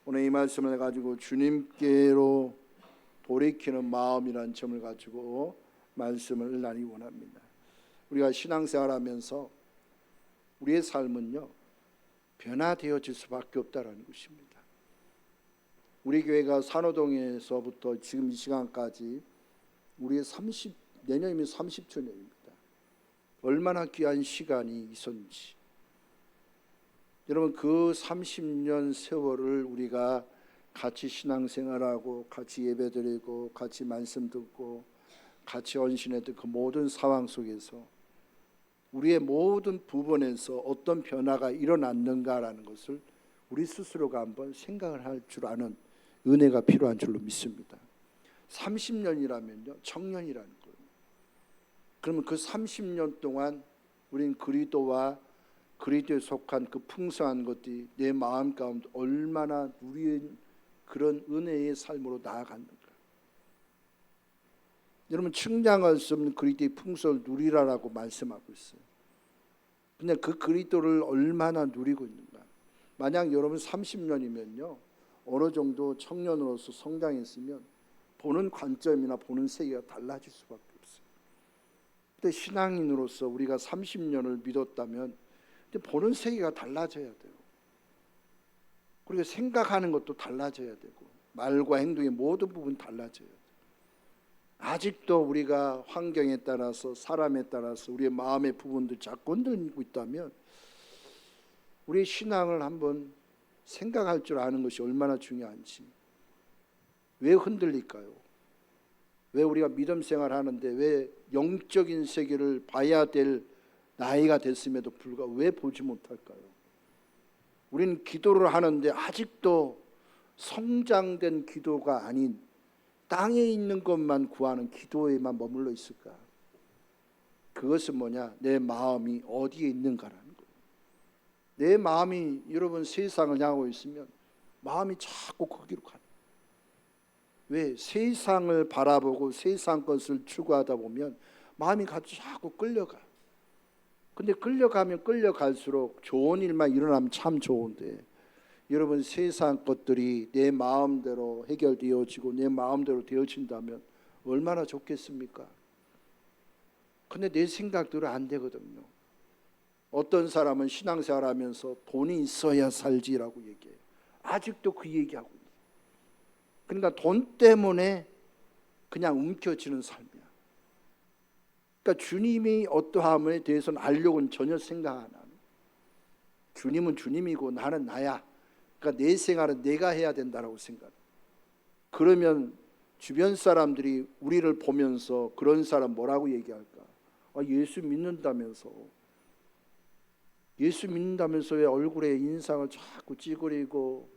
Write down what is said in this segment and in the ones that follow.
오늘 이 말씀을 가지고 주님께로 돌이키는 마음이라는 점을 가지고 말씀을 나누기 원합니다. 우리가 신앙생활하면서 우리의 삶은요 변화되어질 수밖에 없다라는 것입니다. 우리 교회가 산호동에서부터 지금 이 시간까지 우리의 내년이면 30주년입니다. 얼마나 귀한 시간이 있었는지. 여러분 그 30년 세월을 우리가 같이 신앙생활하고 같이 예배드리고 같이 말씀 듣고 같이 헌신했던 그 모든 상황 속에서 우리의 모든 부분에서 어떤 변화가 일어났는가라는 것을 우리 스스로가 한번 생각을 할 줄 아는 은혜가 필요한 줄로 믿습니다. 30년이라면요 청년이라는 거예요. 그러면 그 30년 동안 우리는 그리스도와 그리스도에 속한 그 풍성한 것들이 내 마음 가운데 얼마나 누린 그런 은혜의 삶으로 나아갔는가. 여러분 측량할 수 없는 그리스도의 풍성을 누리라라고 말씀하고 있어요. 근데 그 그리스도를 얼마나 누리고 있는가. 만약 여러분 30년이면요 어느 정도 청년으로서 성장했으면 보는 관점이나 보는 세계가 달라질 수밖에 없어요. 근데 신앙인으로서 우리가 30년을 믿었다면 보는 세계가 달라져야 돼요. 그리고 생각하는 것도 달라져야 되고 말과 행동의 모든 부분 달라져야 돼요. 아직도 우리가 환경에 따라서 사람에 따라서 우리의 마음의 부분들 자꾸 흔들리고 있다면 우리의 신앙을 한번 생각할 줄 아는 것이 얼마나 중요한지. 왜 흔들릴까요? 왜 우리가 믿음 생활하는데 왜 영적인 세계를 봐야 될 나이가 됐음에도 불구하고 왜 보지 못할까요? 우리는 기도를 하는데 아직도 성장된 기도가 아닌 땅에 있는 것만 구하는 기도에만 머물러 있을까? 그것은 뭐냐? 내 마음이 어디에 있는가라는 거예요. 내 마음이 여러분 세상을 향하고 있으면 마음이 자꾸 거기로 가요. 왜? 세상을 바라보고 세상 것을 추구하다 보면 마음이 자꾸 끌려가요. 근데 끌려가면 끌려갈수록 좋은 일만 일어나면 참 좋은데 여러분 세상 것들이 내 마음대로 해결되어지고 내 마음대로 되어진다면 얼마나 좋겠습니까? 근데 내 생각대로 안 되거든요. 어떤 사람은 신앙생활하면서 돈이 있어야 살지라고 얘기해요. 아직도 그 얘기하고 있어요. 그러니까 돈 때문에 그냥 움켜쥐는 삶이야. 그러니까 주님이 어떠함에 대해서는 알려고는 전혀 생각 안 하는. 주님은 주님이고 나는 나야. 그러니까 내 생활은 내가 해야 된다라고 생각해. 그러면 주변 사람들이 우리를 보면서 그런 사람 뭐라고 얘기할까? 예수 믿는다면서. 예수 믿는다면서 왜 얼굴에 인상을 자꾸 찌그리고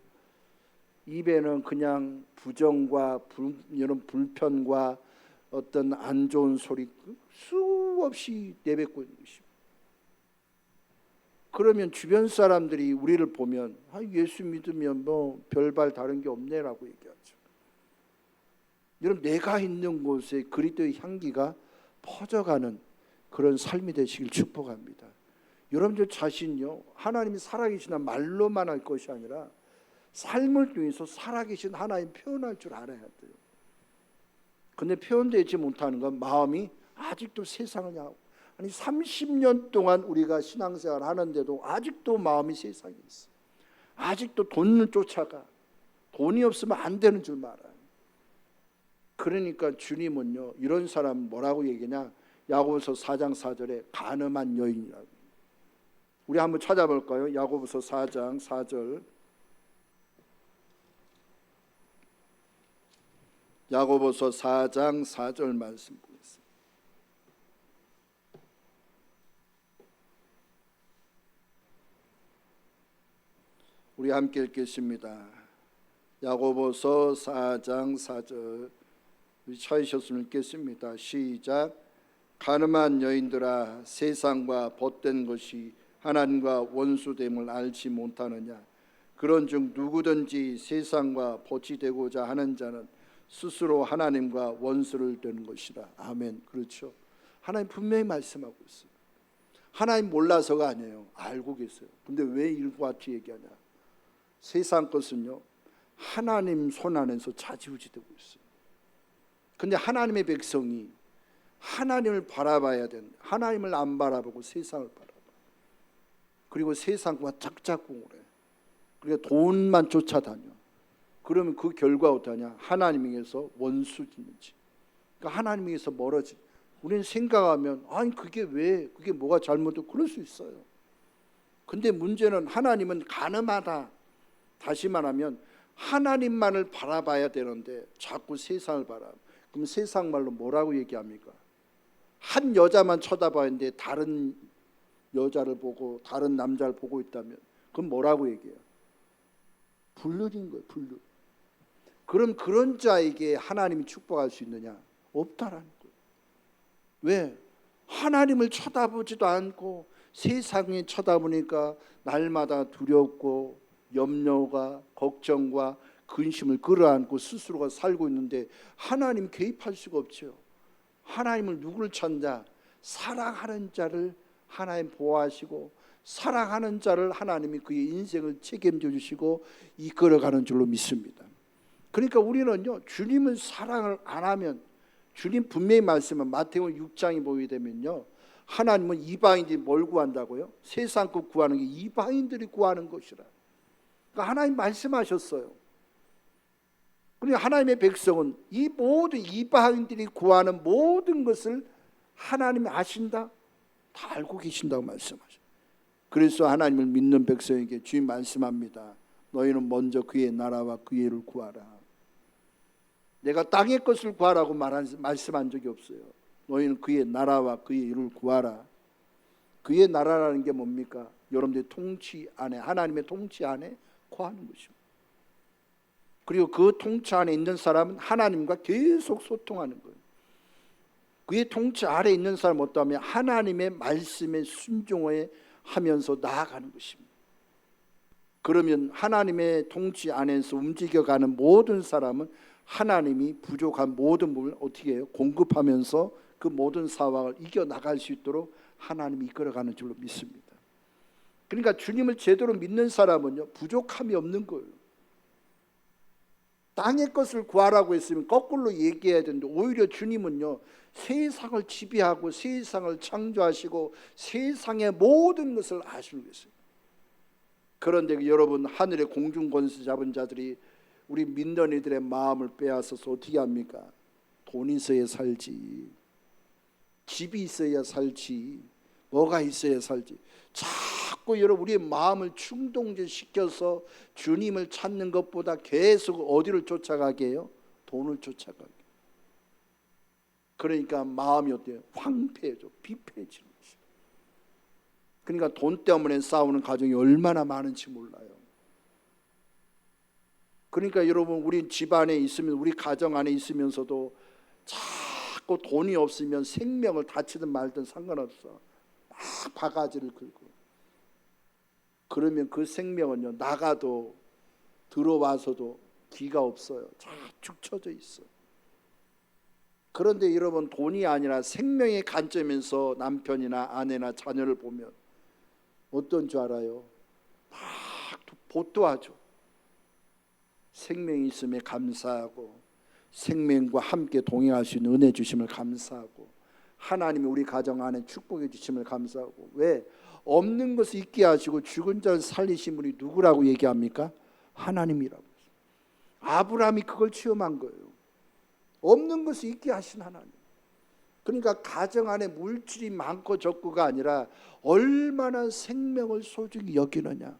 입에는 그냥 부정과 이런 불편과 어떤 안 좋은 소리 수없이 내뱉고 있는 것입니다. 그러면 주변 사람들이 우리를 보면 예수 믿으면 뭐 별발 다른 게 없네라고 얘기하죠. 여러분 내가 있는 곳에 그리스도의 향기가 퍼져가는 그런 삶이 되시길 축복합니다. 여러분들 자신요 하나님이 살아계시나 말로만 할 것이 아니라 삶을 통해서 살아계신 하나님 표현할 줄 알아야 돼요. 근데 표현되지 못하는 건 마음이 아직도 세상을 향하고, 아니 30년 동안 우리가 신앙생활 하는데도 아직도 마음이 세상에 있어. 아직도 돈을 쫓아가. 돈이 없으면 안 되는 줄 알아요. 그러니까 주님은요 이런 사람 뭐라고 얘기냐? 야고보서 4장 4절에 간음한 여인이라고. 우리 한번 찾아볼까요? 야고보서 4장 4절. 야고보서 4장 4절 말씀 보겠습니다. 우리 함께 읽겠습니다. 야고보서 4장 4절. 우리 찾으셨으면 읽겠습니다. 시작. 간음한 여인들아 세상과 벗된 것이 하나님과 원수됨을 알지 못하느냐? 그런즉 누구든지 세상과 벗이 되고자 하는 자는 스스로 하나님과 원수를 되는 것이라. 아멘. 그렇죠. 하나님 분명히 말씀하고 있어요. 하나님 몰라서가 아니에요. 알고 계세요. 근데 왜 일과 같이 얘기하냐? 세상 것은요 하나님 손 안에서 좌지우지되고 있어요. 근데 하나님의 백성이 하나님을 바라봐야 된다. 하나님을 안 바라보고 세상을 바라봐. 그리고 세상과 짝짝꿍을 해. 그러니까 돈만 쫓아다녀. 그러면 그 결과 어떠냐? 하나님에게서 원수 짓는지. 그러니까 하나님에게서 멀어지. 우리는 생각하면 아니 그게 왜? 그게 뭐가 잘못돼? 그럴 수 있어요. 근데 문제는 하나님은 가늠하다. 다시 말하면 하나님만을 바라봐야 되는데 자꾸 세상을 바라. 그럼 세상 말로 뭐라고 얘기합니까? 한 여자만 쳐다봤는데 다른 여자를 보고 다른 남자를 보고 있다면 그럼 뭐라고 얘기해요? 불륜인 거예요. 불륜. 그럼 그런 자에게 하나님이 축복할 수 있느냐? 없다라는 거예요. 왜? 하나님을 쳐다보지도 않고 세상에 쳐다보니까 날마다 두렵고 염려가 걱정과 근심을 끌어안고 스스로가 살고 있는데 하나님 개입할 수가 없죠. 하나님을 누구를 찾냐? 사랑하는 자를 하나님 보호하시고 사랑하는 자를 하나님이 그의 인생을 책임져 주시고 이끌어가는 줄로 믿습니다. 그러니까 우리는요, 주님을 사랑을 안 하면, 주님 분명히 말씀은 마태복음 6장에 보게 되면요, 하나님은 이방인들이 뭘 구한다고요? 세상 것 구하는 게 이방인들이 구하는 것이라. 그러니까 하나님 말씀하셨어요. 그리고 하나님의 백성은 이 모든 이방인들이 구하는 모든 것을 하나님이 아신다, 다 알고 계신다고 말씀하셔요. 그래서 하나님을 믿는 백성에게 주님 말씀합니다. 너희는 먼저 그의 나라와 그의 일을 구하라. 내가 땅의 것을 구하라고 말씀한 적이 없어요. 너희는 그의 나라와 그의 일을 구하라. 그의 나라라는 게 뭡니까? 여러분들의 통치 안에, 하나님의 통치 안에 거하는 것입니다. 그리고 그 통치 안에 있는 사람은 하나님과 계속 소통하는 거예요. 그의 통치 아래에 있는 사람은 어떠하면 하나님의 말씀에 순종해 하면서 나아가는 것입니다. 그러면 하나님의 통치 안에서 움직여가는 모든 사람은 하나님이 부족한 모든 부분을 어떻게 해요? 공급하면서 그 모든 상황을 이겨나갈 수 있도록 하나님이 이끌어가는 줄로 믿습니다. 그러니까 주님을 제대로 믿는 사람은요, 부족함이 없는 거예요. 땅의 것을 구하라고 했으면 거꾸로 얘기해야 되는데 오히려 주님은요, 세상을 지배하고 세상을 창조하시고 세상의 모든 것을 아시는 것이에요. 그런데 여러분, 하늘의 공중 권세 잡은 자들이 우리 믿는 이들의 마음을 빼앗아서 어떻게 합니까? 돈이 있어야 살지, 집이 있어야 살지, 뭐가 있어야 살지. 자꾸 여러분 우리의 마음을 충동시켜서 주님을 찾는 것보다 계속 어디를 쫓아가게 해요? 돈을 쫓아가게. 그러니까 마음이 어때요? 황폐해져, 비폐해지는 것이에요. 그러니까 돈 때문에 싸우는 가정이 얼마나 많은지 몰라요. 그러니까 여러분, 우리 집안에 있으면, 우리 가정 안에 있으면서도 자꾸 돈이 없으면 생명을 다치든 말든 상관없어. 막 바가지를 긁고. 그러면 그 생명은요, 나가도 들어와서도 기가 없어요. 축 처져 있어. 그런데 여러분, 돈이 아니라 생명의 관점에서 남편이나 아내나 자녀를 보면 어떤 줄 알아요? 막 보도하죠. 생명이 있음에 감사하고 생명과 함께 동행할 수 있는 은혜 주심을 감사하고 하나님이 우리 가정 안에 축복해 주심을 감사하고. 왜? 없는 것을 있게 하시고 죽은 자를 살리신 분이 누구라고 얘기합니까? 하나님이라고. 아브라함이 그걸 체험한 거예요. 없는 것을 있게 하신 하나님. 그러니까 가정 안에 물질이 많고 적고가 아니라 얼마나 생명을 소중히 여기느냐,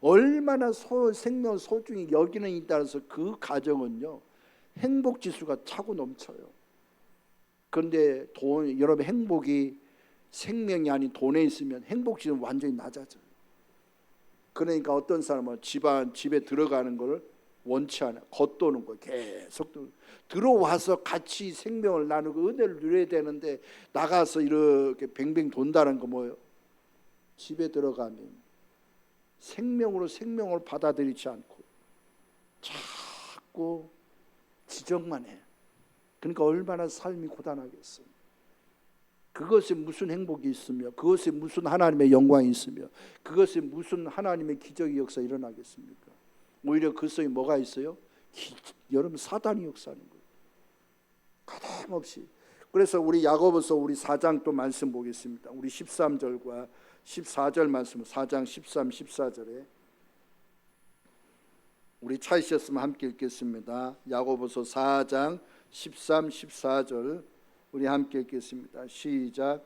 얼마나 생명을 소중히 여기느냐에 따라서 그 가정은요, 행복지수가 차고 넘쳐요. 그런데 여러분, 행복이 생명이 아닌 돈에 있으면 행복지수는 완전히 낮아져요. 그러니까 어떤 사람은 집에 들어가는 걸 원치 않아. 겉도는 거 계속 들어와서 같이 생명을 나누고 은혜를 누려야 되는데 나가서 이렇게 뱅뱅 돈다는 거 뭐예요? 집에 들어가면 생명으로 생명을 받아들이지 않고 자꾸 지적만 해. 그러니까 얼마나 삶이 고단하겠어요. 그것에 무슨 행복이 있으며, 그것에 무슨 하나님의 영광이 있으며, 그것에 무슨 하나님의 기적의 역사 일어나겠습니까? 오히려 그 속에 뭐가 있어요? 여러분 사단이 역사하는 거예요. 가감없이. 그래서 우리 야고보서 우리 4장 또 말씀 보겠습니다. 우리 13절과 14절 말씀, 4장 13, 14절에 우리 찾으셨으면 함께 읽겠습니다. 야고보서 4장 13, 14절 우리 함께 읽겠습니다. 시작.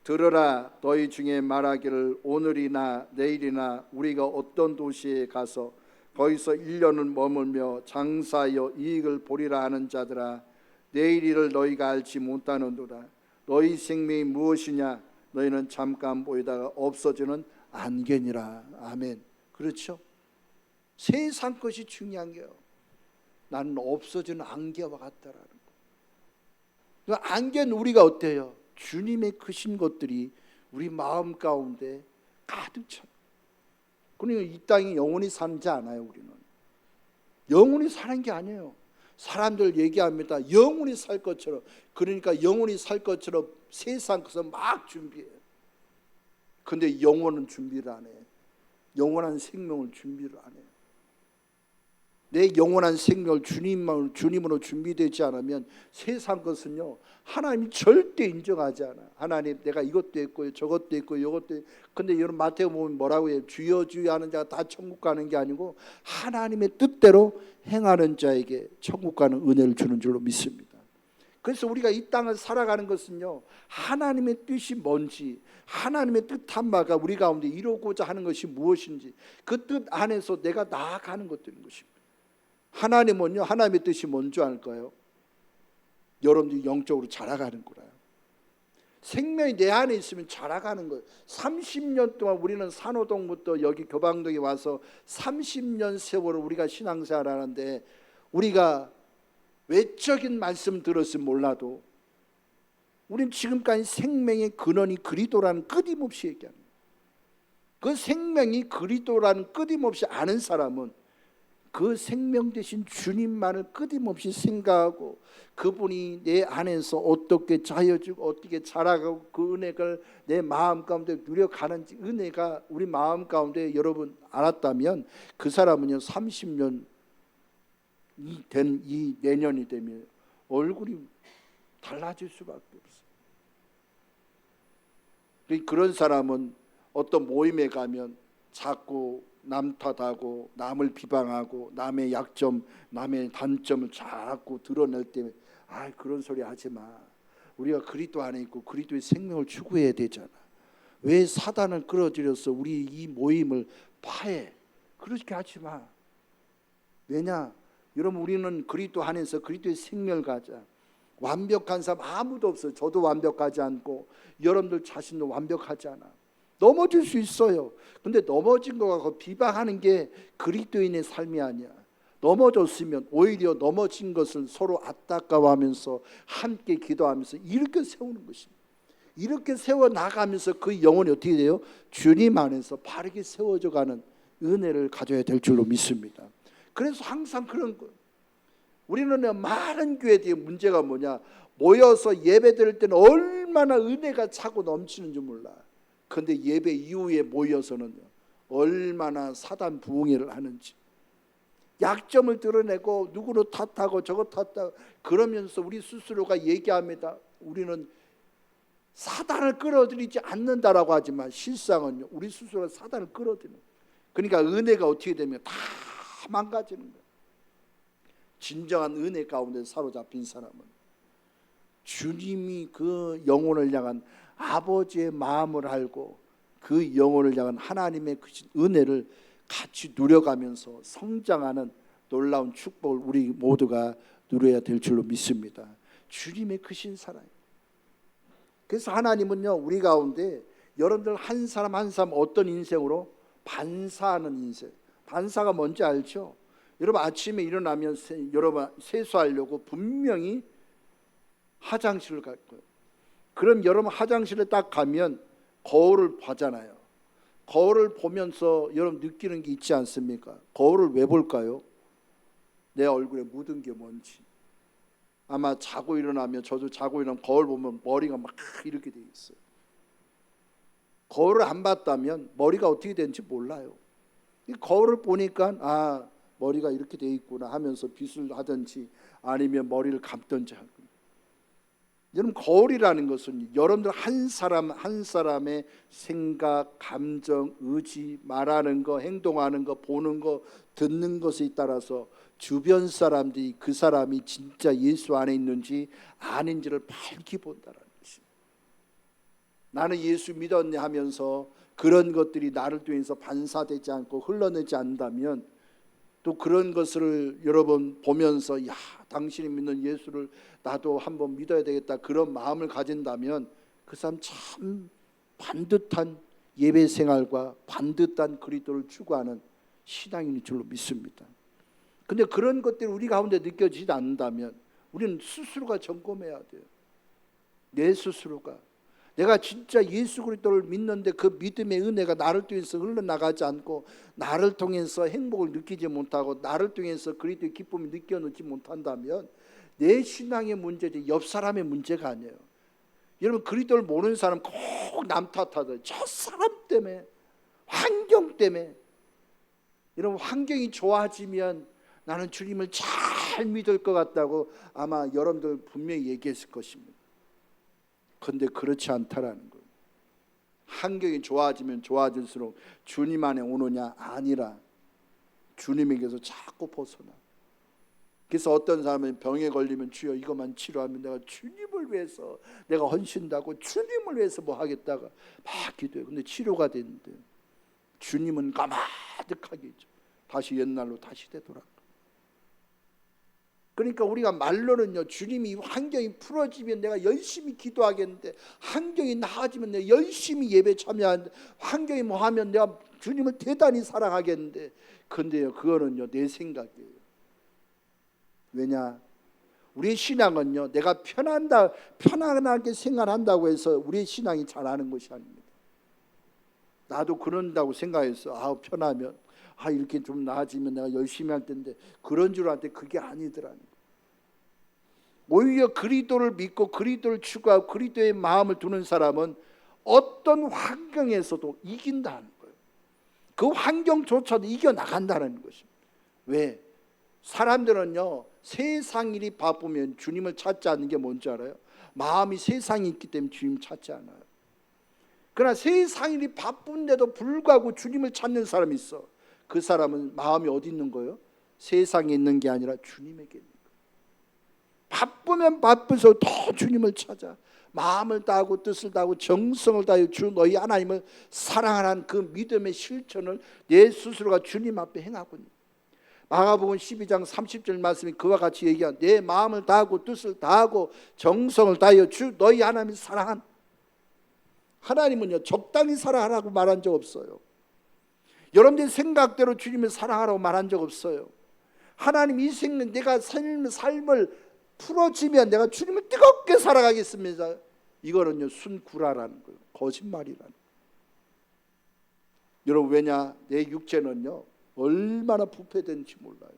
들으라, 너희 중에 말하기를 오늘이나 내일이나 우리가 어떤 도시에 가서 거기서 1년을 머물며 장사하여 이익을 보리라 하는 자들아, 내일 일을 너희가 알지 못하는도다. 너희 생명이 무엇이냐? 너희는 잠깐 보이다가 없어지는 안개니라. 아멘. 그렇죠? 세상 것이 중요한 게요. 나는 없어지는 안개와 같다라는 거. 그 안개는 우리가 어때요? 주님의 크신 것들이 우리 마음 가운데 가득 차. 그러니까 이 땅이 영원히 사는지 않아요. 우리는 영원히 사는 게 아니에요. 사람들 얘기합니다. 영원히 살 것처럼. 그러니까 영원히 살 것처럼 세상 것을 막 준비해요. 근데 영원은 준비를 안 해요. 영원한 생명을 준비를 안 해요. 내 영원한 생명을 주님으로 준비되지 않으면 세상 것은요, 하나님이 절대 인정하지 않아요. 하나님, 내가 이것도 했고요, 저것도 했고요, 이것도 했고. 근데 여러분 마태복음 보면 뭐라고 해요? 주여 주여 하는 자가 다 천국 가는 게 아니고 하나님의 뜻대로 행하는 자에게 천국 가는 은혜를 주는 줄로 믿습니다. 그래서 우리가 이 땅을 살아가는 것은요, 하나님의 뜻이 뭔지, 하나님의 뜻한 바가 우리 가운데 이루고자 하는 것이 무엇인지, 그 뜻 안에서 내가 나아가는 것들인 것입니다. 하나님은요, 하나님의 뜻이 뭔지 알까요? 여러분들이 영적으로 자라가는 거라요. 생명이 내 안에 있으면 자라가는 거예요. 30년 동안 우리는 산호동부터 여기 교방동에 와서 30년 세월을 우리가 신앙생활 하는데, 우리가 외적인 말씀 들었으면 몰라도 우리는 지금까지 생명의 근원이 그리스도라는 끊임없이 얘기합니다. 그 생명이 그리스도라는 끊임없이 아는 사람은 그 생명 되신 주님만을 끊임없이 생각하고, 그분이 내 안에서 어떻게 자여주고 어떻게 자라가고 그 은혜를 내 마음 가운데 누려가는지, 은혜가 우리 마음 가운데 여러분 알았다면 그 사람은요, 30년 된 이 내년이 되면 얼굴이 달라질 수밖에 없어요. 그런 사람은 어떤 모임에 가면 자꾸 남 탓하고 남을 비방하고 남의 약점, 남의 단점을 자꾸 드러낼 때, 그런 소리 하지 마. 우리가 그리스도 안에 있고 그리스도의 생명을 추구해야 되잖아. 왜 사단을 끌어들여서 우리 이 모임을 파해? 그렇게 하지 마. 왜냐? 여러분, 우리는 그리스도 안에서 그리스도의 생명을 가자. 완벽한 사람 아무도 없어요. 저도 완벽하지 않고 여러분들 자신도 완벽하지 않아. 넘어질 수 있어요. 근데 넘어진 거 갖고 비방하는 게 그리스도인의 삶이 아니야. 넘어졌으면 오히려 넘어진 것을 서로 안타까워하면서 함께 기도하면서 이렇게 세우는 것입니다. 이렇게 세워 나가면서 그 영혼이 어떻게 돼요? 주님 안에서 바르게 세워져 가는 은혜를 가져야 될 줄로 믿습니다. 그래서 항상 그런 거. 우리는 많은 교회들의 문제가 뭐냐? 모여서 예배 드릴 때는 얼마나 은혜가 차고 넘치는지 몰라. 그런데 예배 이후에 모여서는 얼마나 사단 부흥회를 하는지, 약점을 드러내고 누구를 탓하고 저거 탓하고 그러면서 우리 스스로가 얘기합니다. 우리는 사단을 끌어들이지 않는다라고 하지만 실상은요, 우리 스스로가 사단을 끌어들이는. 그러니까 은혜가 어떻게 되면 다 망가지는 거예요. 진정한 은혜 가운데 사로잡힌 사람은 주님이 그 영혼을 향한 아버지의 마음을 알고 그 영혼을 향한 하나님의 그 은혜를 같이 누려가면서 성장하는 놀라운 축복을 우리 모두가 누려야 될 줄로 믿습니다. 주님의 크신 사랑. 그래서 하나님은요, 우리 가운데 여러분들 한 사람 한 사람 어떤 인생으로 반사하는 인생. 반사가 뭔지 알죠? 여러분 아침에 일어나면 여러분 세수하려고 분명히 화장실을 갈 거예요. 그럼 여러분 화장실에 딱 가면 거울을 보잖아요. 거울을 보면서 여러분 느끼는 게 있지 않습니까? 거울을 왜 볼까요? 내 얼굴에 묻은 게 뭔지. 아마 자고 일어나면, 저도 자고 일어나면 거울 보면 머리가 막 이렇게 돼 있어요. 거울을 안 봤다면 머리가 어떻게 되는지 몰라요. 이 거울을 보니까 머리가 이렇게 돼 있구나 하면서 빗을 하든지 아니면 머리를 감든지 할 겁니다. 여러분, 거울이라는 것은 여러분들 한 사람 한 사람의 생각, 감정, 의지, 말하는 거, 행동하는 거, 보는 거, 듣는 것에 따라서 주변 사람들이 그 사람이 진짜 예수 안에 있는지 아닌지를 밝히 본다는 것입니다. 나는 예수 믿었네 하면서 그런 것들이 나를 통해서 반사되지 않고 흘러내지 않는다면, 또 그런 것을 여러분 보면서 야, 당신이 믿는 예수를 나도 한번 믿어야 되겠다, 그런 마음을 가진다면 그 사람 참 반듯한 예배 생활과 반듯한 그리스도를 추구하는 신앙인인 줄로 믿습니다. 근데 그런 것들이 우리 가운데 느껴지지 않는다면 우리는 스스로가 점검해야 돼요. 내 스스로가 내가 진짜 예수 그리스도를 믿는데 그 믿음의 은혜가 나를 통해서 흘러나가지 않고 나를 통해서 행복을 느끼지 못하고 나를 통해서 그리스도의 기쁨을 느껴놓지 못한다면 내 신앙의 문제지 옆 사람의 문제가 아니에요. 여러분, 그리스도를 모르는 사람 꼭 남 탓하더라고요. 저 사람 때문에, 환경 때문에. 여러분, 환경이 좋아지면 나는 주님을 잘 믿을 것 같다고 아마 여러분들 분명히 얘기했을 것입니다. 그런데 그렇지 않다라는 거예요. 환경이 좋아지면 좋아질수록 주님 안에 오느냐? 아니라 주님에게서 자꾸 벗어나. 그래서 어떤 사람은 병에 걸리면 주여 이것만 치료하면 내가 주님을 위해서 내가 헌신다고 주님을 위해서 뭐 하겠다가 막 기도해요. 근데 치료가 됐는데 주님은 까마득하게 있죠. 다시 옛날로 다시 되돌아가. 그러니까 우리가 말로는요, 주님이 환경이 풀어지면 내가 열심히 기도하겠는데, 환경이 나아지면 내가 열심히 예배 참여하는데, 환경이 뭐 하면 내가 주님을 대단히 사랑하겠는데, 근데요, 그거는요 내 생각이에요. 왜냐? 우리의 신앙은요, 내가 편안하게 생활한다고 해서 우리의 신앙이 잘하는 것이 아닙니다. 나도 그런다고 생각했어. 편하면 이렇게 좀 나아지면 내가 열심히 할 텐데, 그런 줄 알았는데 그게 아니더라는 거예요. 오히려 그리스도를 믿고 그리스도를 추구하고 그리스도의 마음을 두는 사람은 어떤 환경에서도 이긴다는 거예요. 그 환경조차도 이겨나간다는 것입니다. 왜? 사람들은요, 세상 일이 바쁘면 주님을 찾지 않는 게 뭔지 알아요? 마음이 세상에 있기 때문에 주님 찾지 않아요. 그러나 세상 일이 바쁜데도 불구하고 주님을 찾는 사람이 있어. 그 사람은 마음이 어디 있는 거예요? 세상에 있는 게 아니라 주님에게 있는 거예요. 바쁘면 바쁘서 더 주님을 찾아 마음을 다하고 뜻을 다하고 정성을 다하여 주 너희 하나님을 사랑하는 그 믿음의 실천을 내 스스로가 주님 앞에 행하고 있는 거예요. 마가복음 12장 30절 말씀이 그와 같이 얘기한 내 마음을 다하고 뜻을 다하고 정성을 다하여 주 너희 하나님을 사랑한. 하나님은요 적당히 사랑하라고 말한 적 없어요. 여러분들 생각대로 주님을 사랑하라고 말한 적 없어요. 하나님 이 생명 내가 삶을 풀어지면 내가 주님을 뜨겁게 사랑하겠습니다. 이거는요 순구라라는 거예요. 거짓말이라는 거예요. 여러분, 왜냐? 내 육체는요 얼마나 부패된지 몰라요.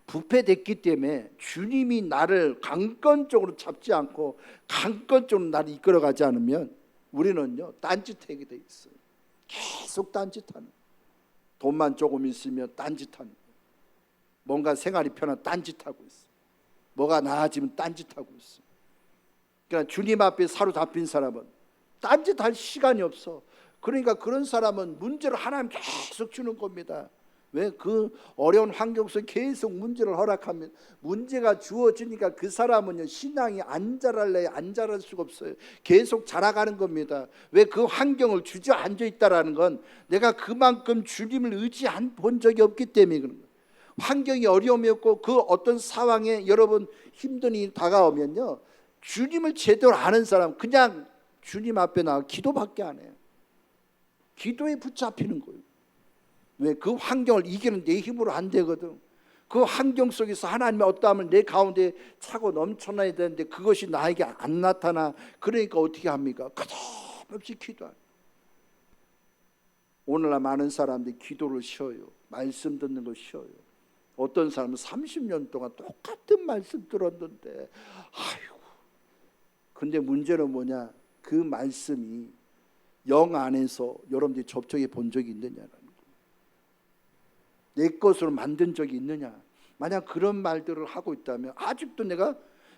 부패됐기 때문에 주님이 나를 강권적으로 잡지 않고 강권적으로 나를 이끌어가지 않으면 우리는요 딴짓하게 돼 있어요. 계속 딴짓하는, 돈만 조금 있으면 딴짓하는, 뭔가 생활이 편한 딴짓하고 있어. 뭐가 나아지면 딴짓하고 있어. 그러니까 주님 앞에 사로잡힌 사람은 딴짓할 시간이 없어. 그러니까 그런 사람은 문제를 하나님 계속 주는 겁니다. 왜? 그 어려운 환경 속에 계속 문제를 허락하면 문제가 주어지니까 그 사람은요 신앙이 안 자랄래야 안 자랄 수가 없어요. 계속 자라가는 겁니다. 왜? 그 환경을 주저앉아 있다라는 건 내가 그만큼 주님을 의지한 본 적이 없기 때문에 그런 거예요. 환경이 어려움이 없고 그 어떤 상황에 여러분 힘든 일이 다가오면요 주님을 제대로 아는 사람 그냥 주님 앞에 나가 기도밖에 안 해요. 기도에 붙잡히는 거예요. 왜? 그 환경을 이기는 내 힘으로 안 되거든. 그 환경 속에서 하나님의 어떠함을 내 가운데 차고 넘쳐나야 되는데 그것이 나에게 안 나타나. 그러니까 어떻게 합니까? 끝없이 기도하는. 오늘날 많은 사람들이 기도를 쉬어요. 말씀 듣는 거 쉬어요. 어떤 사람은 30년 동안 똑같은 말씀 들었는데 근데 문제는 뭐냐? 그 말씀이 영 안에서 여러분들이 접촉해 본 적이 있느냐라는 거예요. 내 것으로 만든 적이 있느냐? 만약 그런 말들을 하고 있다면 아직도 내가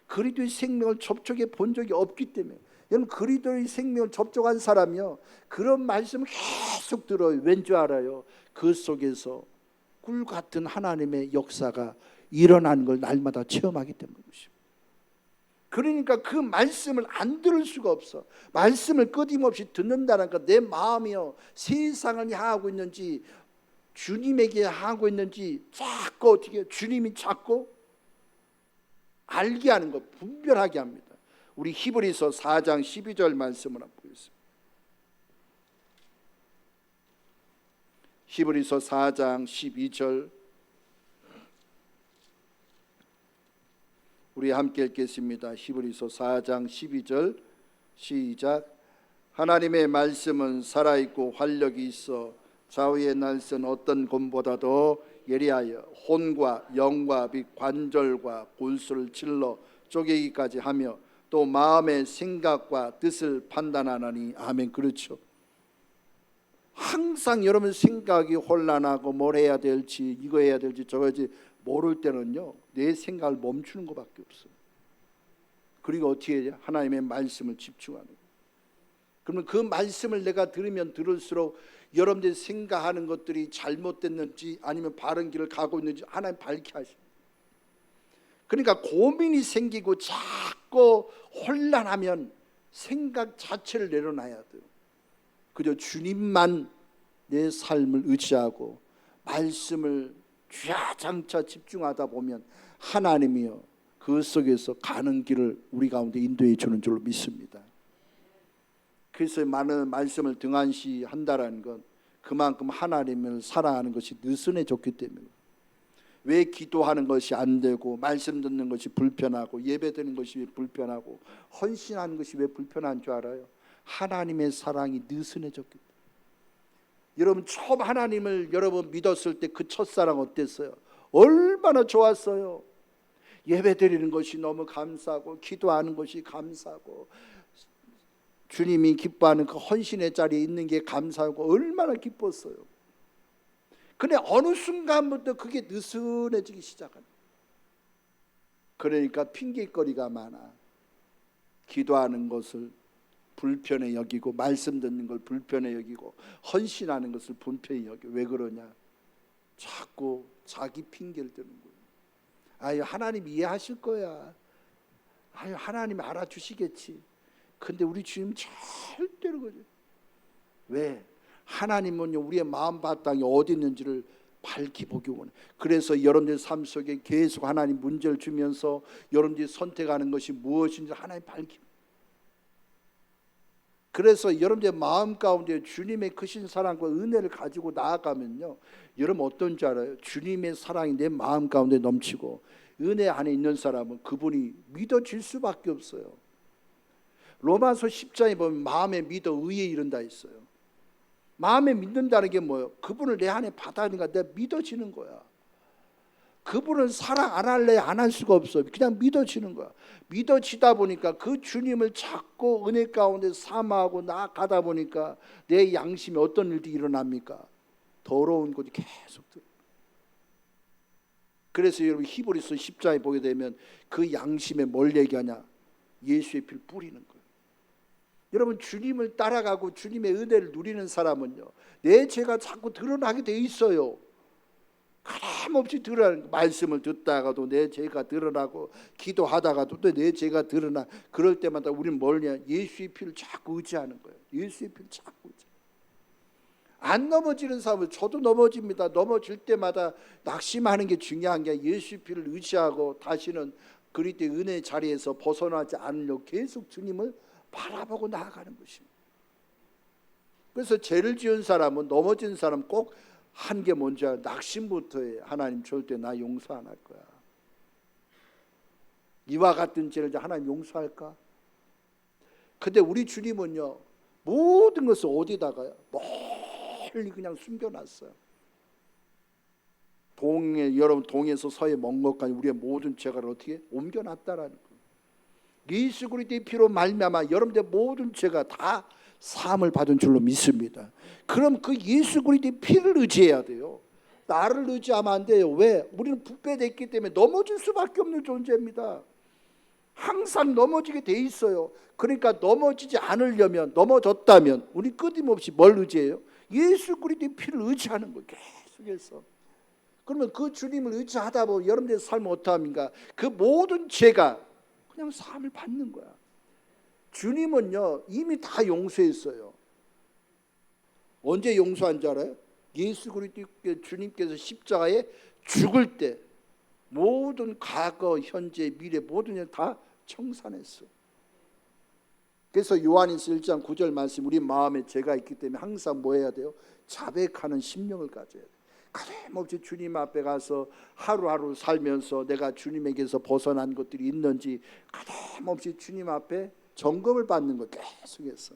그리스도의 생명을 접촉해 본 적이 없기 때문에, 여러분 그리스도의 생명을 접촉한 사람이요 그런 말씀을 계속 들어요. 왠지 알아요? 그 속에서 꿀 같은 하나님의 역사가 일어나는 걸 날마다 체험하기 때문인 것입니다. 그러니까 그 말씀을 안 들을 수가 없어. 말씀을 끊임없이 듣는다는 것, 내 마음이요 세상을 향하고 있는지 주님에게 향하고 있는지 자꾸 어떻게 주님이 자꾸 알게 하는 것, 분별하게 합니다. 우리 히브리서 4장 12절 말씀을 한번 보겠습니다. 히브리서 4장 12절 우리 함께 읽겠습니다. 히브리서 4장 12절 시작. 하나님의 말씀은 살아있고 활력이 있어 좌우의 날선 어떤 검보다도 예리하여 혼과 영과 및 관절과 골수를 찔러 쪼개기까지 하며 또 마음의 생각과 뜻을 판단하나니. 아멘. 그렇죠. 항상 여러분 생각이 혼란하고 뭘 해야 될지 이거 해야 될지 저거 해야지 모를 때는요 내 생각을 멈추는 것밖에 없어요. 그리고 어떻게 해야? 하나님의 말씀을 집중하는 거예요. 그러면 그 말씀을 내가 들으면 들을수록 여러분들이 생각하는 것들이 잘못됐는지 아니면 바른 길을 가고 있는지 하나님 밝게 하십니다. 그러니까 고민이 생기고 자꾸 혼란하면 생각 자체를 내려놔야 돼요. 그저 주님만 내 삶을 의지하고 말씀을 주야장차 집중하다 보면 하나님이요 그 속에서 가는 길을 우리 가운데 인도해 주는 줄로 믿습니다. 그래서 많은 말씀을 등한시한다라는 건 그만큼 하나님을 사랑하는 것이 느슨해졌기 때문에. 왜 기도하는 것이 안 되고 말씀 듣는 것이 불편하고 예배드리는 것이 왜 불편하고 헌신하는 것이 왜 불편한 줄 알아요? 하나님의 사랑이 느슨해졌기 때문에. 여러분 처음 하나님을 여러분 믿었을 때 그 첫사랑 어땠어요? 얼마나 좋았어요. 예배드리는 것이 너무 감사하고 기도하는 것이 감사하고 주님이 기뻐하는 그 헌신의 자리에 있는 게 감사하고 얼마나 기뻤어요. 근데 어느 순간부터 그게 느슨해지기 시작하는. 그러니까 핑계거리가 많아. 기도하는 것을 불편해 여기고 말씀 듣는 걸 불편해 여기고 헌신하는 것을 불편해 여기고. 왜 그러냐? 자꾸 자기 핑계를 드는 거예요. 아유 하나님 이해하실 거야. 아유 하나님 알아주시겠지. 근데 우리 주님 절대로 그래. 왜? 하나님은요 우리의 마음 바탕이 어디 있는지를 밝히 보기 원해. 그래서 여러분들 삶 속에 계속 하나님 문제를 주면서 여러분들이 선택하는 것이 무엇인지 하나님 밝히. 그래서 여러분들의 마음 가운데 주님의 크신 사랑과 은혜를 가지고 나아가면요 여러분 어떤 줄 알아요? 주님의 사랑이 내 마음 가운데 넘치고 은혜 안에 있는 사람은 그분이 믿어질 수밖에 없어요. 로마서 10장에 보면 마음에 믿어 의에 이른다 있어요. 마음에 믿는다는 게 뭐예요? 그분을 내 안에 받아들이니까 내가 믿어지는 거야. 그분은 사랑 안 할래 안 할 수가 없어. 그냥 믿어지는 거야. 믿어지다 보니까 그 주님을 찾고 은혜 가운데 사모하고 나아가다 보니까 내 양심에 어떤 일이 일어납니까? 더러운 것이 계속 들어. 그래서 여러분 히브리서 10장에 보게 되면 그 양심에 뭘 얘기하냐? 예수의 피를 뿌리는 거예요. 여러분 주님을 따라가고 주님의 은혜를 누리는 사람은요 내 죄가 자꾸 드러나게 돼 있어요. 하염없이 드러나는 말씀을 듣다가도 내 죄가 드러나고 기도하다가도 또 내 죄가 드러나. 그럴 때마다 우리는 뭐냐? 예수의 피를 자꾸 의지하는 거예요. 예수의 피를 자꾸 의지. 안 넘어지는 사람은 저도 넘어집니다. 넘어질 때마다 낙심하는 게 중요한 게 예수의 피를 의지하고 다시는 그리스도의 은혜 자리에서 벗어나지 않으려고 계속 주님을 바라보고 나아가는 것입니다. 그래서 죄를 지은 사람은 넘어진 사람 꼭 한 게 뭔지 알아? 낙심부터 해. 하나님 절대 나 용서 안 할 거야. 이와 같은 죄를 하나님 용서할까? 근데 우리 주님은요 모든 것을 어디다가요? 멀리 그냥 숨겨놨어요. 여러분 동에서 서에 먼 것까지 우리의 모든 죄가를 어떻게 옮겨놨다라는 거예요. 예수 그리스도의 피로 말미암아 여러분들의 모든 죄가 다 사함을 받은 줄로 믿습니다. 그럼 그 예수 그리스도의 피를 의지해야 돼요. 나를 의지하면 안 돼요. 왜? 우리는 부패됐기 때문에 넘어질 수밖에 없는 존재입니다. 항상 넘어지게 돼 있어요. 그러니까 넘어지지 않으려면, 넘어졌다면 우리 끊임없이 뭘 의지해요? 예수 그리스도의 피를 의지하는 거예요. 계속해서. 그러면 그 주님을 의지하다 보면 여러분들의 삶은 어떠합니까? 그 모든 죄가 그냥 사함을 받는 거야. 주님은요 이미 다 용서했어요. 언제 용서한 줄 알아요? 예수 그리스도 주님께서 십자가에 죽을 때 모든 과거, 현재, 미래 모든 일 다 청산했어. 그래서 요한일서 1장 9절 말씀, 우리 마음에 죄가 있기 때문에 항상 뭐 해야 돼요? 자백하는 심령을 가져야 돼요. 가감없이 주님 앞에 가서 하루하루 살면서 내가 주님에게서 벗어난 것들이 있는지 가감없이 주님 앞에 점검을 받는 거 계속해서.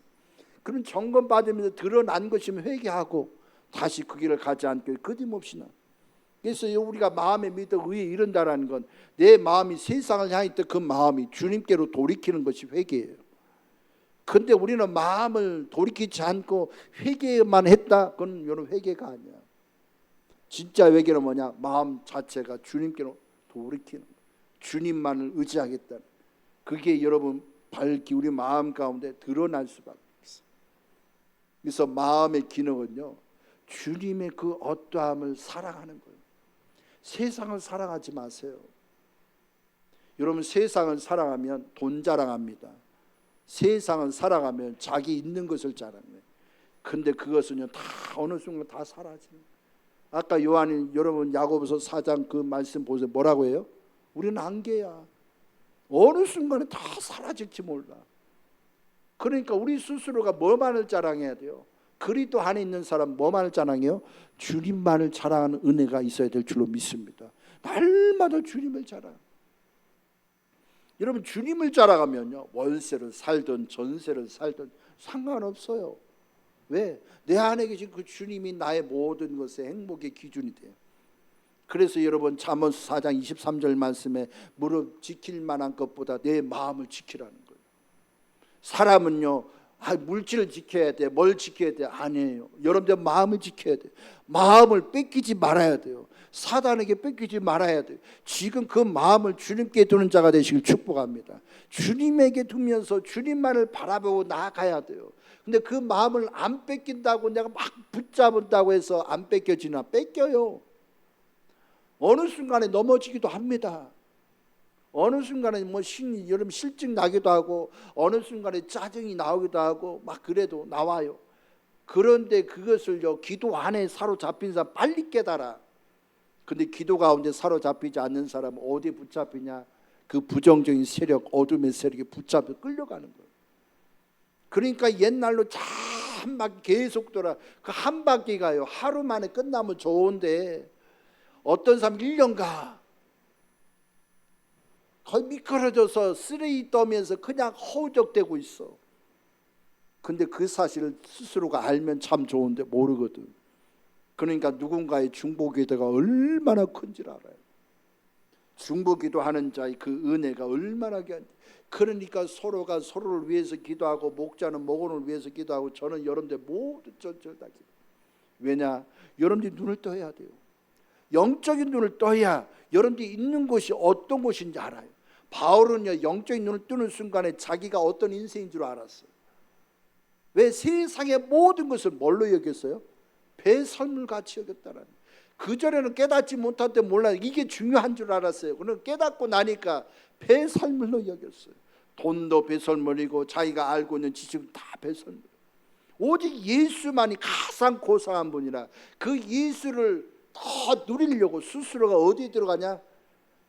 그런 점검 받으면서 드러난 것이면 회개하고 다시 그 길을 가지 않게 끊임없이나. 그래서 우리가 마음에 믿어 의에 이른다라는 건 내 마음이 세상을 향했던 그 마음이 주님께로 돌이키는 것이 회개예요. 근데 우리는 마음을 돌이키지 않고 회개만 했다? 그건 이런 회개가 아니야. 진짜 회개는 뭐냐? 마음 자체가 주님께로 돌이키는 거예요. 주님만을 의지하겠다는. 그게 여러분 밝히 우리 마음 가운데 드러날 수밖에 없어요. 그래서 마음의 기능은요 주님의 그 어떠함을 사랑하는 거예요. 세상을 사랑하지 마세요. 여러분 세상을 사랑하면 돈 자랑합니다. 세상을 사랑하면 자기 있는 것을 자랑해요. 근데 그것은요 다 어느 순간 다 사라지는 거예요. 아까 여러분 야고보서 4장 그 말씀 보세요. 뭐라고 해요? 우리는 안개야. 어느 순간에 다 사라질지 몰라. 그러니까 우리 스스로가 뭐만을 자랑해야 돼요? 그리스도 안에 있는 사람 뭐만을 자랑해요? 주님만을 자랑하는 은혜가 있어야 될 줄로 믿습니다. 날마다 주님을 자랑. 여러분 주님을 자랑하면요 월세를 살든 전세를 살든 상관없어요. 왜? 내 안에 계신 그 주님이 나의 모든 것의 행복의 기준이 돼요. 그래서 여러분 잠언서 4장 23절 말씀에 무릎 지킬 만한 것보다 내 마음을 지키라는 거예요. 사람은요 물질을 지켜야 돼, 뭘 지켜야 돼? 아니에요. 여러분들 마음을 지켜야 돼. 마음을 뺏기지 말아야 돼요. 사단에게 뺏기지 말아야 돼요. 지금 그 마음을 주님께 두는 자가 되시길 축복합니다. 주님에게 두면서 주님만을 바라보고 나아가야 돼요. 근데 그 마음을 안 뺏긴다고 내가 막 붙잡은다고 해서 안 뺏겨지나? 뺏겨요. 어느 순간에 넘어지기도 합니다. 어느 순간에 여러분 실증 나기도 하고 어느 순간에 짜증이 나오기도 하고 막 그래도 나와요. 그런데 그것을요 기도 안에 사로잡힌 사람 빨리 깨달아. 근데 기도 가운데 사로잡히지 않는 사람은 어디에 붙잡히냐? 그 부정적인 세력, 어둠의 세력에 붙잡혀 끌려가는 거예요. 그러니까 옛날로 한 바퀴 계속 돌아. 그 한 바퀴가요 하루 만에 끝나면 좋은데 어떤 사람 1년 가. 거의 미끄러져서 쓰레기 떠면서 그냥 허우적대고 있어. 근데 그 사실을 스스로가 알면 참 좋은데 모르거든. 그러니까 누군가의 중보기도가 얼마나 큰지 알아요. 중보기도 하는 자의 그 은혜가 얼마나 귀한지. 그러니까 서로가 서로를 위해서 기도하고 목자는 목원을 위해서 기도하고 저는 여러분들 모두 다 기도. 왜냐? 여러분들이 눈을 떠야 돼요. 영적인 눈을 떠야 여러분들이 있는 곳이 어떤 곳인지 알아요. 바울은요 영적인 눈을 뜨는 순간에 자기가 어떤 인생인 줄 알았어요. 왜? 세상의 모든 것을 뭘로 여겼어요? 배설물같이 여겼다라는. 그전에는 깨닫지 못할 때 몰라요. 이게 중요한 줄 알았어요. 그는 깨닫고 나니까 배설물로 여겼어요. 돈도 배설물이고 자기가 알고 있는 지식은 다 배설물. 오직 예수만이 가장 고상한 분이라. 그 예수를 더 누리려고 스스로가 어디에 들어가냐?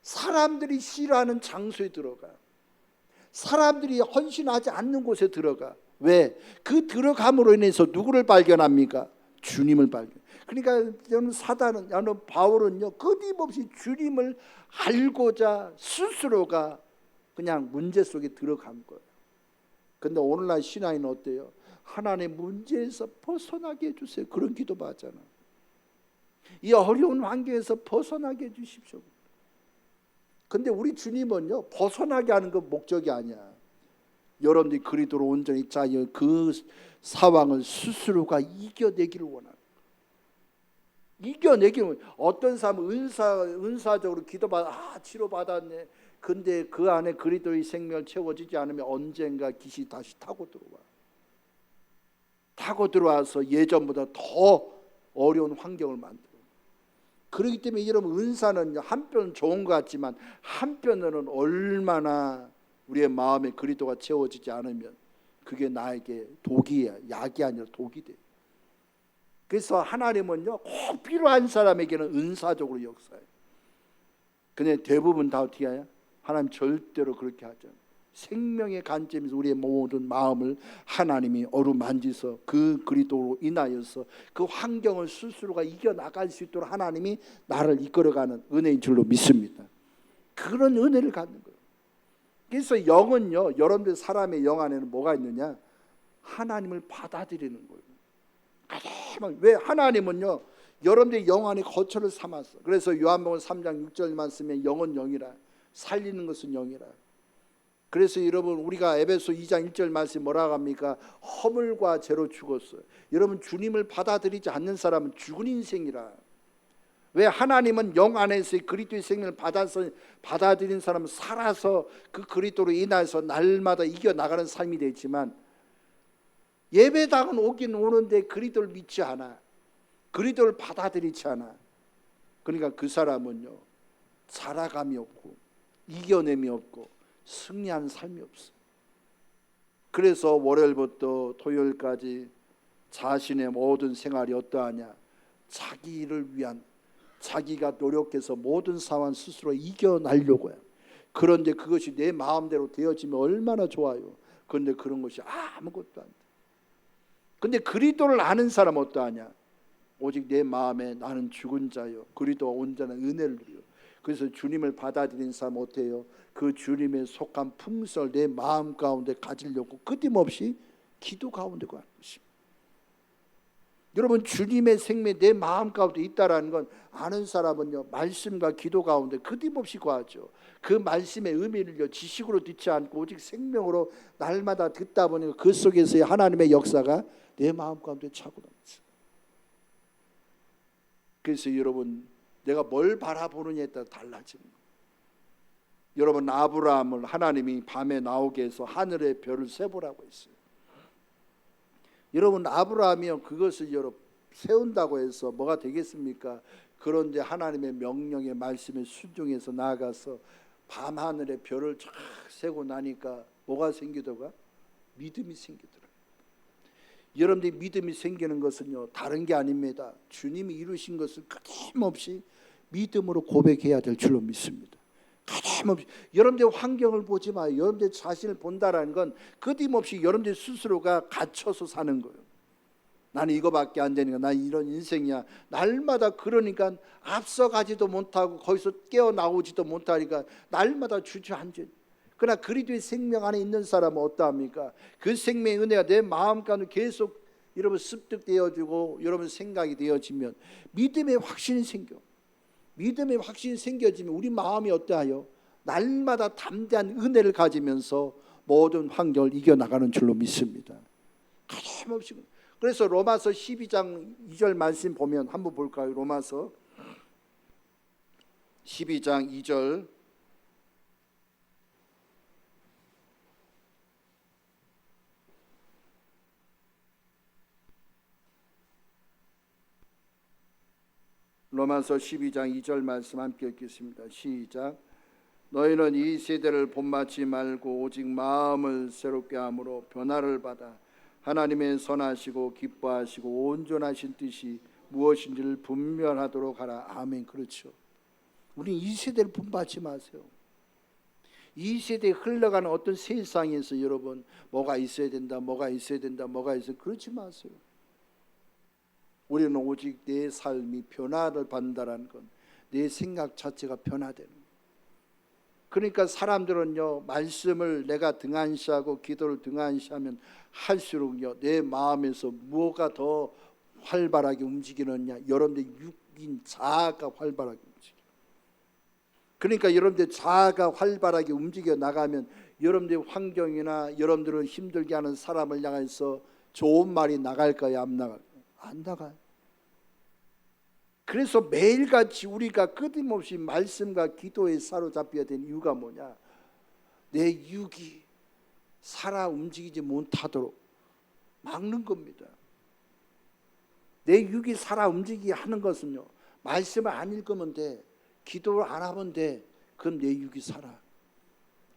사람들이 싫어하는 장소에 들어가. 사람들이 헌신하지 않는 곳에 들어가. 왜? 그 들어감으로 인해서 누구를 발견합니까? 주님을 발견. 그러니까 저는 사단은, 저는 바울은요 끊임없이 주님을 알고자 스스로가 그냥 문제 속에 들어간 거예요. 근데 오늘날 신앙인은 어때요? 하나님의 문제에서 벗어나게 해주세요. 그런 기도도 하잖아. 이 어려운 환경에서 벗어나게 해주십시오. 근데 우리 주님은요 벗어나게 하는 건 목적이 아니야. 여러분들이 그리스도로 온전히 짜여 그 상황을 스스로가 이겨내기를 원하는 거예요. 이겨내기는. 어떤 사람은 은사적으로 기도받아 치료받았네. 근데 그 안에 그리스도의 생명을 채워지지 않으면 언젠가 기시 다시 타고 들어와서 예전보다 더 어려운 환경을 만들어요. 그렇기 때문에 여러분, 은사는 한편은 좋은 것 같지만 한편으로는 얼마나 우리의 마음에 그리스도가 채워지지 않으면 그게 나에게 독이야. 약이 아니라 독이 돼. 그래서 하나님은요, 꼭 필요한 사람에게는 은사적으로 역사해요. 근데 대부분 다 어떻게 해요? 하나님 절대로 그렇게 하지 않아요. 생명의 관점에서 우리의 모든 마음을 하나님이 어루만지서 그 그리스도로 인하여서 그 환경을 스스로가 이겨나갈 수 있도록 하나님이 나를 이끌어가는 은혜인 줄로 믿습니다. 그런 은혜를 갖는 거예요. 그래서 영은요, 여러분들 사람의 영 안에는 뭐가 있느냐? 하나님을 받아들이는 거예요. 왜? 하나님은요, 여러분들의 영 안에 거처를 삼았어. 그래서 요한복음 3장 6절만 쓰면 영은 영이라, 살리는 것은 영이라. 그래서 여러분, 우리가 에베소 2장 1절 말씀 뭐라고 합니까? 허물과 죄로 죽었어요. 여러분, 주님을 받아들이지 않는 사람은 죽은 인생이라. 왜? 하나님은 영 안에서의 그리스도의 생명을 받아들인 사람은 살아서 그 그리스도로 인해서 날마다 이겨나가는 삶이 되지만, 예배당은 오긴 오는데 그리스도를 믿지 않아. 그리스도를 받아들이지 않아. 그러니까 그 사람은요, 살아감이 없고 이겨냄이 없고 승리하는 삶이 없어. 그래서 월요일부터 토요일까지 자신의 모든 생활이 어떠하냐? 자기를 위한, 자기가 노력해서 모든 상황 스스로 이겨내려고 해요. 그런데 그것이 내 마음대로 되어지면 얼마나 좋아요. 그런데 그런 것이 아무것도 안 돼. 근데 그리스도를 아는 사람은 어떠하냐? 오직 내 마음에 나는 죽은 자요, 그리스도와 온전한 은혜를 누려. 그래서 주님을 받아들인 사람은 어때요? 그 주님의 속한 품성을 내 마음 가운데 가지려고 끊임없이 기도 가운데 가는 것입니다. 여러분, 주님의 생명이 내 마음 가운데 있다라는 건, 아는 사람은요, 말씀과 기도 가운데 끊임없이 구하죠. 그 말씀의 의미를요, 지식으로 듣지 않고 오직 생명으로 날마다 듣다 보니까 그 속에서의 하나님의 역사가 내 마음 가운데 차고 나죠. 그래서 여러분, 내가 뭘 바라보느냐에 따라 달라집니다. 여러분, 아브라함을 하나님이 밤에 나오게 해서 하늘의 별을 세보라고 했어요. 여러분, 아브라함이요, 그것을 여러분 세운다고 해서 뭐가 되겠습니까? 그런데 하나님의 명령의 말씀에 순종해서 나아가서 밤하늘의 별을 쫙 세고 나니까 뭐가 생기더가? 믿음이 생기더라. 여러분들이 믿음이 생기는 것은요, 다른 게 아닙니다. 주님이 이루신 것을 끊임없이 믿음으로 고백해야 될 줄로 믿습니다. 끊임없이. 여러분들 환경을 보지 마요. 여러분들 자신을 본다라는 건 끊임없이 여러분들 스스로가 갇혀서 사는 거예요. 나는 이거밖에 안 되니까, 난 이런 인생이야. 날마다 그러니까 앞서가지도 못하고 거기서 깨어나오지도 못하니까 날마다 주저앉아. 그러나 그리스도의 생명 안에 있는 사람은 어떠합니까? 그 생명의 은혜가 내 마음 가운데 계속 여러분 습득되어지고 여러분 생각이 되어지면 믿음의 확신이 생겨. 믿음의 확신이 생겨지면 우리 마음이 어떠하여? 날마다 담대한 은혜를 가지면서 모든 환경을 이겨나가는 줄로 믿습니다. 끊임없이. 그래서 로마서 12장 2절 말씀 보면 한번 볼까요? 로마서 12장 2절. 로마서 12장 2절 말씀 함께 읽겠습니다. 시작. 너희는 이 세대를 본받지 말고 오직 마음을 새롭게 함으로 변화를 받아 하나님의 선하시고 기뻐하시고 온전하신 뜻이 무엇인지를 분별하도록 하라. 아멘. 그렇죠. 우리 이 세대를 본받지 마세요. 이 세대에 흘러가는 어떤 세상에서 여러분 뭐가 있어야 된다, 뭐가 있어야 된다, 뭐가 있어야, 그렇지 마세요. 우리는 오직 내 삶이 변화를 받는다는 건 내 생각 자체가 변화되는 거예요. 그러니까 사람들은요, 말씀을 내가 등한시하고 기도를 등한시하면 할수록요, 내 마음에서 뭐가 더 활발하게 움직이느냐? 여러분들 육인 자아가 활발하게 움직여요. 그러니까 여러분들 자아가 활발하게 움직여 나가면 여러분들 환경이나 여러분들을 힘들게 하는 사람을 향해서 좋은 말이 나갈까요? 안 나갈까요? 안 나가요. 그래서 매일같이 우리가 끊임없이 말씀과 기도에 사로잡혀야 되는 이유가 뭐냐? 내 육이 살아 움직이지 못하도록 막는 겁니다. 내 육이 살아 움직이게 하는 것은요, 말씀을 안 읽으면 돼, 기도를 안 하면 돼. 그럼 내 육이 살아.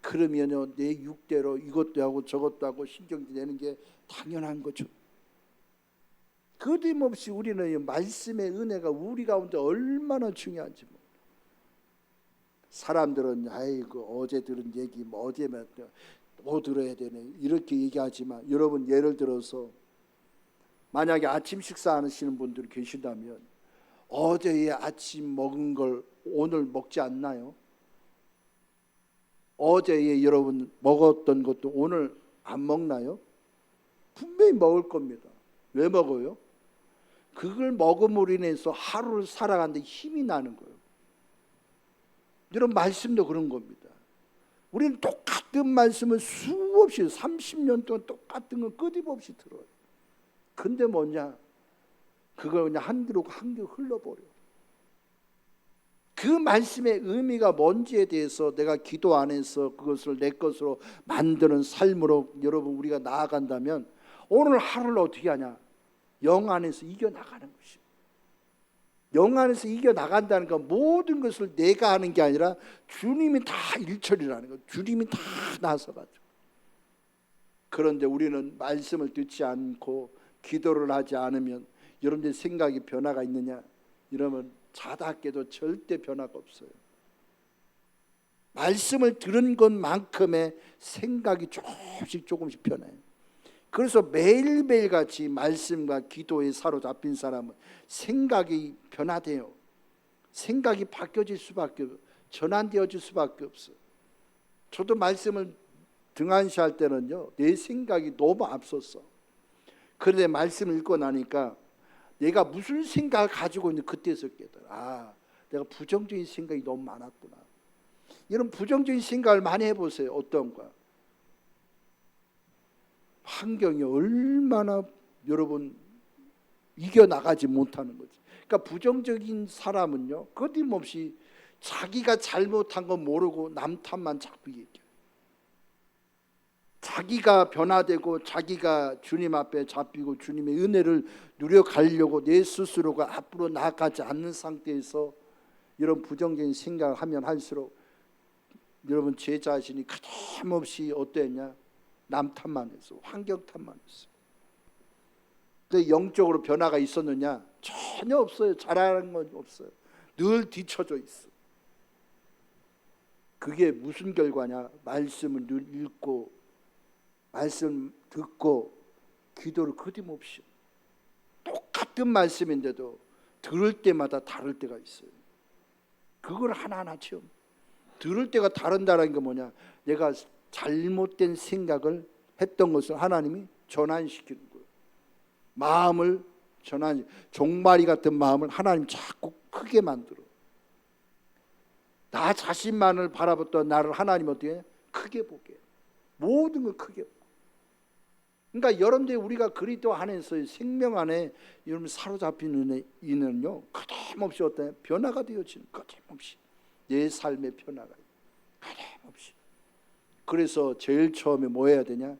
그러면요, 내 육대로 이것도 하고 저것도 하고 신경질 내는 게 당연한 거죠. 끊임없이 우리는 말씀의 은혜가 우리 가운데 얼마나 중요한지 모르겠어요. 사람들은 아이고 어제 들은 얘기 뭐 어제만 뭐 들어야 되네 이렇게 얘기하지만, 여러분 예를 들어서 만약에 아침 식사하시는 분들이 계시다면 어제의 아침 먹은 걸 오늘 먹지 않나요? 어제에 여러분 먹었던 것도 오늘 안 먹나요? 분명히 먹을 겁니다. 왜 먹어요? 그걸 먹음으로 인해서 하루를 살아가는데 힘이 나는 거예요. 이런 말씀도 그런 겁니다. 우리는 똑같은 말씀을 수없이 30년 동안 똑같은 건 끊임없이 들어요. 근데 뭐냐? 그걸 그냥 한 귀로 흘러버려. 그 말씀의 의미가 뭔지에 대해서 내가 기도 안에서 그것을 내 것으로 만드는 삶으로 여러분 우리가 나아간다면 오늘 하루를 어떻게 하냐? 영 안에서 이겨나가는 것입니다. 영 안에서 이겨나간다는 건 모든 것을 내가 하는 게 아니라 주님이 다 일처리라는 거예요. 주님이 다 나서가지고. 그런데 우리는 말씀을 듣지 않고 기도를 하지 않으면 여러분들 생각이 변화가 있느냐? 이러면 자다 깨도 절대 변화가 없어요. 말씀을 들은 것만큼의 생각이 조금씩 변해요. 그래서 매일매일 같이 말씀과 기도에 사로잡힌 사람은 생각이 변화돼요. 생각이 바뀌어질 수밖에 없어요. 전환되어질 수밖에 없어요. 저도 말씀을 등한시할 때는요, 내 생각이 너무 앞섰어. 그런데 말씀을 읽고 나니까 내가 무슨 생각을 가지고 있는지 그때서 깨달아. 내가 부정적인 생각이 너무 많았구나. 이런 부정적인 생각을 많이 해보세요. 어떤 거야? 환경이 얼마나 여러분 이겨나가지 못하는 거지. 그러니까 부정적인 사람은요, 끊임없이 자기가 잘못한 건 모르고 남 탓만 자꾸 얘기해요. 자기가 변화되고 자기가 주님 앞에 잡히고 주님의 은혜를 누려가려고 내 스스로가 앞으로 나아가지 않는 상태에서 이런 부정적인 생각을 하면 할수록 여러분 제 자신이 끊임없이 어땠냐? 남 탓만 했어. 환경 탓만 했어. 그 영적으로 변화가 있었느냐? 전혀 없어요. 잘하는 건 없어요. 늘 뒤처져 있어. 그게 무슨 결과냐? 말씀을 늘 읽고 말씀 듣고 기도를 끊임없이, 똑같은 말씀인데도 들을 때마다 다를 때가 있어요. 그걸 하나하나 체험. 들을 때가 다른다는 게 뭐냐? 내가 잘못된 생각을 했던 것을 하나님이 전환시키는 거예요. 마음을 전환, 종마리 같은 마음을 하나님 자꾸 크게 만들어. 나 자신만을 바라봤던 나를 하나님 어떻게 크게 보게 해요. 모든 걸 크게 보게. 그러니까 여러분들 우리가 그리스도 안에서 생명 안에 여러분 사로잡히는 이는요, 끊임없이 어떤 변화가 되어지는, 끊임없이 내 삶의 변화가 끊임없이. 그래서 제일 처음에 뭐 해야 되냐?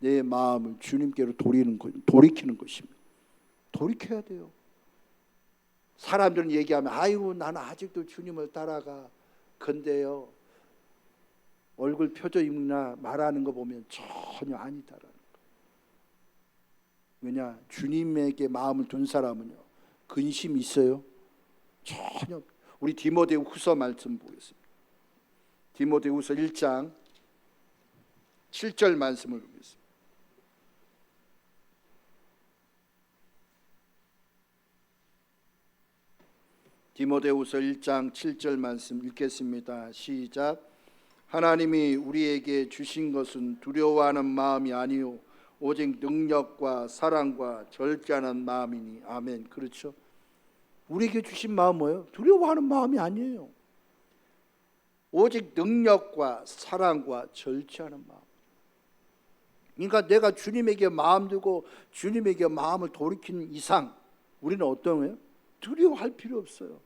내 마음을 주님께로 돌이키는 것입니다. 돌이켜야 돼요. 사람들은 얘기하면 아이고 나는 아직도 주님을 따라가. 근데요, 얼굴 표정이나 말하는 거 보면 전혀 아니다라는 거. 왜냐? 주님에게 마음을 둔 사람은요, 근심이 있어요? 전혀. 우리 디모데후서 말씀 보겠습니다. 디모데후서 1장 7절 말씀을 보겠습니다. 디모데후서 1장 7절 말씀 읽겠습니다. 시작. 하나님이 우리에게 주신 것은 두려워하는 마음이 아니요 오직 능력과 사랑과 절제하는 마음이니. 아멘. 그렇죠? 우리에게 주신 마음은 뭐예요? 두려워하는 마음이 아니에요. 오직 능력과 사랑과 절제하는 마음. 그러니까 내가 주님에게 마음 두고 주님에게 마음을 돌이키는 이상 우리는 어떤 거예요? 두려워할 필요 없어요.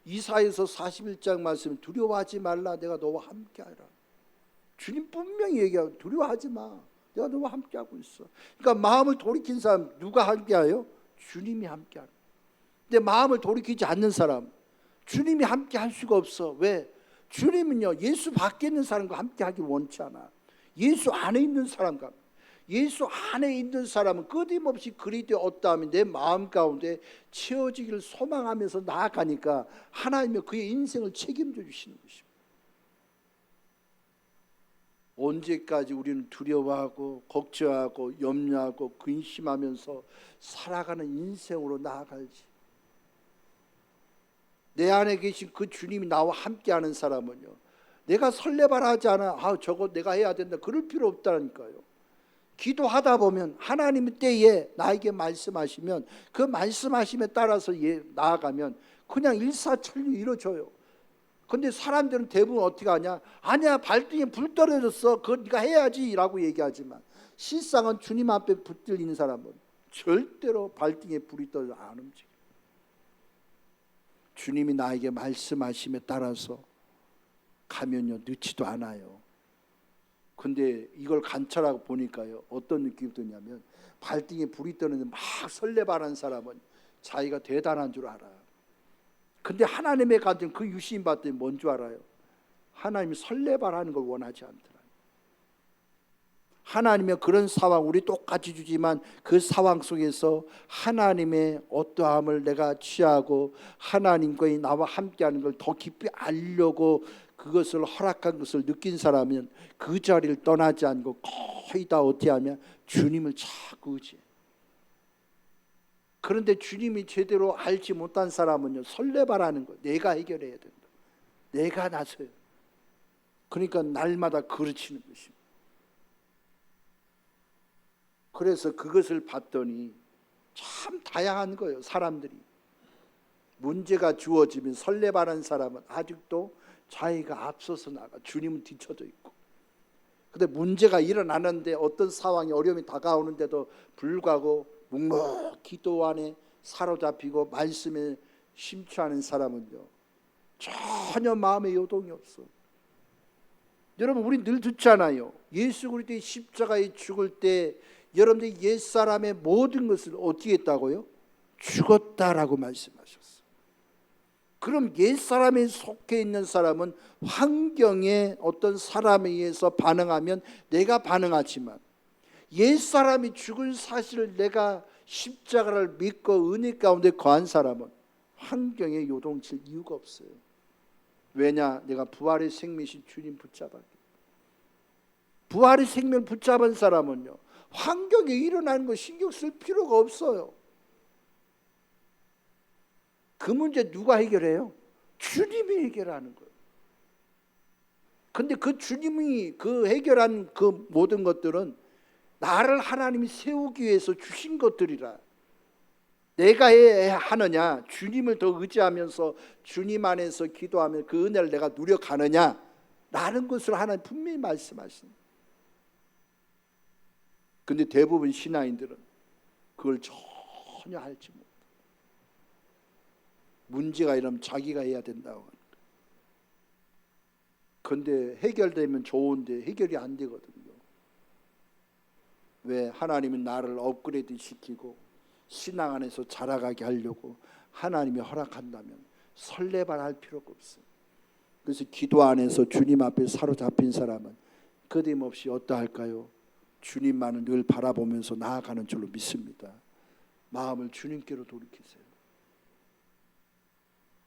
이사야서 41장 말씀, 두려워하지 말라, 내가 너와 함께하리라. 주님 분명히 얘기하고, 두려워하지 마, 내가 너와 함께하고 있어. 그러니까 마음을 돌이킨 사람 누가 함께하여? 주님이 함께하는. 근데 마음을 돌이키지 않는 사람, 주님이 함께할 수가 없어. 왜? 주님은요, 예수 밖에 있는 사람과 함께하기 원치 않아. 예수 안에 있는 사람과, 예수 안에 있는 사람은 끊임없이 그리스도의 어떠함이 내 마음 가운데 채워지기를 소망하면서 나아가니까 하나님이 그의 인생을 책임져 주시는 것입니다. 언제까지 우리는 두려워하고 걱정하고 염려하고 근심하면서 살아가는 인생으로 나아갈지. 내 안에 계신 그 주님이 나와 함께하는 사람은요, 내가 설레발 하지 않아, 저거 내가 해야 된다, 그럴 필요 없다니까요. 기도하다 보면 하나님의 때에 나에게 말씀하시면 그 말씀하심에 따라서 나아가면 그냥 일사천리 이루어져요. 근데 사람들은 대부분 어떻게 하냐? 아니야, 발등에 불 떨어졌어, 그거 네가 해야지 라고 얘기하지만, 실상은 주님 앞에 붙들리는 사람은 절대로 발등에 불이 떨어져 안 움직여요. 주님이 나에게 말씀하심에 따라서 가면요, 늦지도 않아요. 근데 이걸 관찰하고 보니까요, 어떤 느낌이 드냐면, 발등에 불이 떠는데 막 설레발하는 사람은 자기가 대단한 줄 알아요. 근데 하나님의 가진 그 유시인 받더니 뭔 줄 알아요? 하나님이 설레발하는 걸 원하지 않더라. 하나님의 그런 상황 우리 똑같이 주지만 그 상황 속에서 하나님의 어떠함을 내가 취하고 하나님과 나와 함께하는 걸 더 깊이 알려고 그것을 허락한 것을 느낀 사람은 그 자리를 떠나지 않고 거의 다 어떻게 하면 주님을 자꾸 의지해. 그런데 주님이 제대로 알지 못한 사람은요, 설레발하는 거, 내가 해결해야 된다, 내가 나서요. 그러니까 날마다 그르치는 것입니다. 그래서 그것을 봤더니 참 다양한 거예요. 사람들이 문제가 주어지면 설레발하는 사람은 아직도 자기가 앞서서 나가, 주님은 뒤쳐져 있고. 근데 문제가 일어나는데, 어떤 상황이 어려움이 다가오는데도 불구하고 묵묵히 기도 안에 사로잡히고 말씀에 심취하는 사람은요, 전혀 마음의 요동이 없어. 여러분, 우리 늘 듣잖아요. 예수 그리스도의 십자가에 죽을 때 여러분들이 옛사람의 모든 것을 어떻게 했다고요? 죽었다라고 말씀하셨어요. 그럼 옛사람에 속해 있는 사람은 환경에 어떤 사람에 의해서 반응하면 내가 반응하지만, 옛사람이 죽은 사실을 내가 십자가를 믿고 은혜 가운데 거한 사람은 환경에 요동칠 이유가 없어요. 왜냐? 내가 부활의 생명이신 주님 붙잡았기. 부활의 생명 붙잡은 사람은요, 환경에 일어나는 거 신경 쓸 필요가 없어요. 그 문제 누가 해결해요? 주님이 해결하는 거예요. 근데 그 주님이 그 해결한 그 모든 것들은 나를 하나님이 세우기 위해서 주신 것들이라. 내가 해야 하느냐, 주님을 더 의지하면서 주님 안에서 기도하면 그 은혜를 내가 누려가느냐 라는 것을 하나님 분명히 말씀하십니다. 근데 대부분 신앙인들은 그걸 전혀 알지 못해요. 문제가 일어나면 자기가 해야 된다고 하니까. 근데 해결되면 좋은데 해결이 안 되거든요. 왜? 하나님은 나를 업그레이드 시키고 신앙 안에서 자라가게 하려고 하나님이 허락한다면 설레발할 필요가 없어요. 그래서 기도 안에서 주님 앞에 사로잡힌 사람은 끊임없이 어떠할까요? 주님만을 늘 바라보면서 나아가는 줄로 믿습니다. 마음을 주님께로 돌이키세요.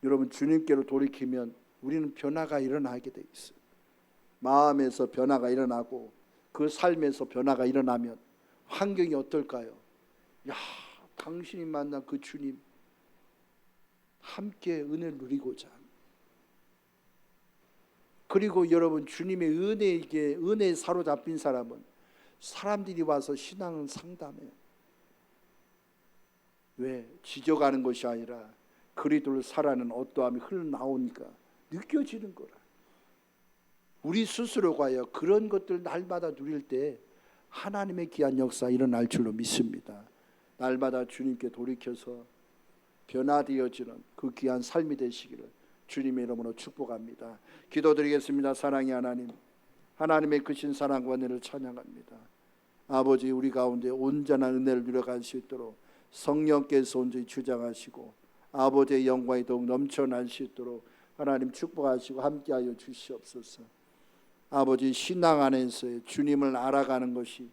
여러분, 주님께로 돌이키면 우리는 변화가 일어나게 돼 있어요. 마음에서 변화가 일어나고 그 삶에서 변화가 일어나면 환경이 어떨까요? 야, 당신이 만난 그 주님 함께 은혜를 누리고자. 그리고 여러분, 주님의 은혜에 사로잡힌 사람은 사람들이 와서 신앙은 상담해요. 왜? 지져가는 것이 아니라 그리스도를 살아는 어떠함이 흘러나오니까 느껴지는 거라. 우리 스스로가요, 그런 것들 날마다 누릴 때 하나님의 귀한 역사 일어날 줄로 믿습니다. 날마다 주님께 돌이켜서 변화되어지는 그 귀한 삶이 되시기를 주님의 이름으로 축복합니다. 기도드리겠습니다. 사랑의 하나님, 하나님의 크신 사랑과 은혜를 찬양합니다. 아버지, 우리 가운데 온전한 은혜를 누려갈 수 있도록 성령께서 온전히 주장하시고 아버지의 영광이 더욱 넘쳐날 수 있도록 하나님 축복하시고 함께하여 주시옵소서. 아버지, 신앙 안에서의 주님을 알아가는 것이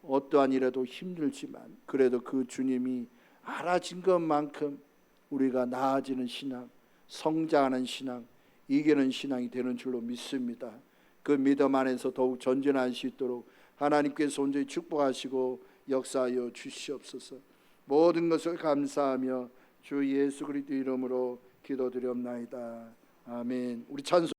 어떠한 일에도 힘들지만 그래도 그 주님이 알아진 것만큼 우리가 나아지는 신앙, 성장하는 신앙, 이기는 신앙이 되는 줄로 믿습니다. 그 믿음 안에서 더욱 전진할 수 있도록 하나님께서 온전히 축복하시고 역사하여 주시옵소서. 모든 것을 감사하며 주 예수 그리스도 이름으로 기도드리옵나이다. 아멘. 우리 찬송